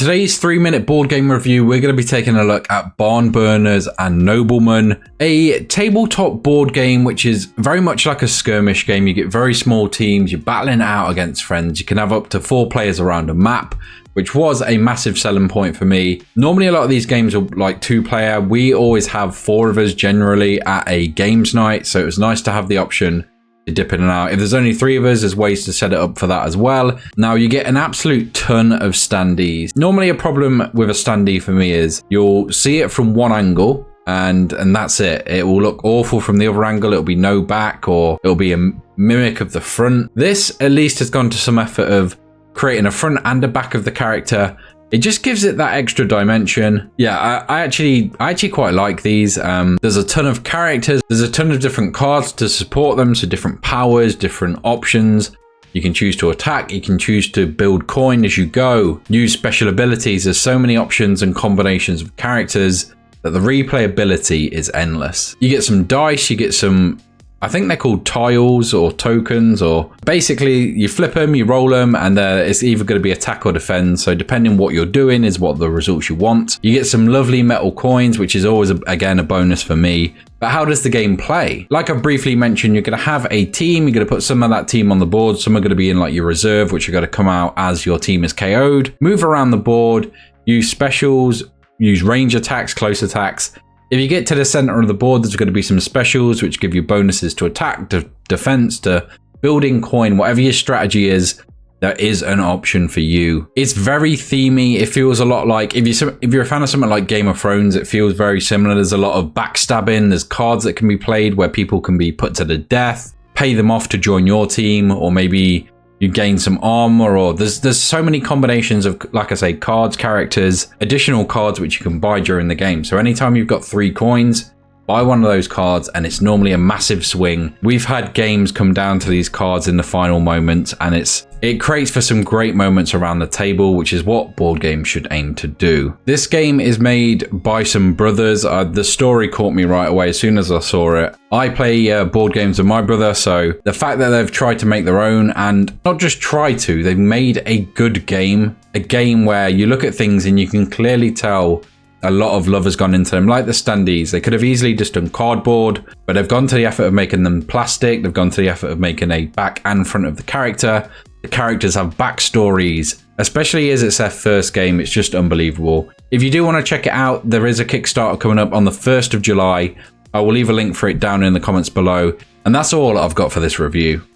today's 3-minute board game review, we're going to be taking a look at Barnburners and Noblemen, a tabletop board game which is very much like a skirmish game. You get very small teams, you're battling it out against friends. You can have up to 4 players around a map, which was a massive selling point for me. Normally a lot of these games are like 2-player. We always have 4 of us generally at a games night, so it was nice to have the option to dip in and out. If there's only 3 of us, there's ways to set it up for that as well. Now you get an absolute ton of standees. Normally a problem with a standee for me is you'll see it from one angle and that's it. It will look awful from the other angle. It'll be no back, or it'll be a mimic of the front. This at least has gone to some effort of creating a front and a back of the character. It just gives it that extra dimension. Yeah, I actually quite like these. There's a ton of characters. There's a ton of different cards to support them. So different powers, different options. You can choose to attack. You can choose to build coin as you go. Use special abilities. There's so many options and combinations of characters that the replayability is endless. You get some dice. You get some, I think they're called tiles or tokens, or basically you flip them, you roll them, and it's either going to be attack or defend. So depending what you're doing is what the results you want. You get some lovely metal coins, which is always, again, a bonus for me. But how does the game play? Like I briefly mentioned, you're going to have a team. You're going to put some of that team on the board. Some are going to be in like your reserve, which are going to come out as your team is KO'd. Move around the board, use specials, use range attacks, close attacks. If you get to the center of the board, there's going to be some specials which give you bonuses to attack, to defense, to building coin. Whatever your strategy is, there is an option for you. It's very themey. It feels a lot like, if you're a fan of something like Game of Thrones, it feels very similar. There's a lot of backstabbing. There's cards that can be played where people can be put to the death, pay them off to join your team, or maybe you gain some armor, or there's so many combinations of, like I say, cards, characters, additional cards which you can buy during the game. So anytime you've got 3 coins, buy one of those cards, and it's normally a massive swing. We've had games come down to these cards in the final moments, and it creates for some great moments around the table, which is what board games should aim to do. This game is made by some brothers. The story caught me right away as soon as I saw it. I play board games with my brother, so the fact that they've tried to make their own, and not just try to, they've made a good game, a game where you look at things and you can clearly tell a lot of love has gone into them. Like the standees, they could have easily just done cardboard, but they've gone to the effort of making them plastic. They've gone to the effort of making a back and front of the character. The characters have backstories, especially as it's their first game. It's just unbelievable. If you do want to check it out, there is a Kickstarter coming up on the 1st of July. I will leave a link for it down in the comments below. And that's all I've got for this review.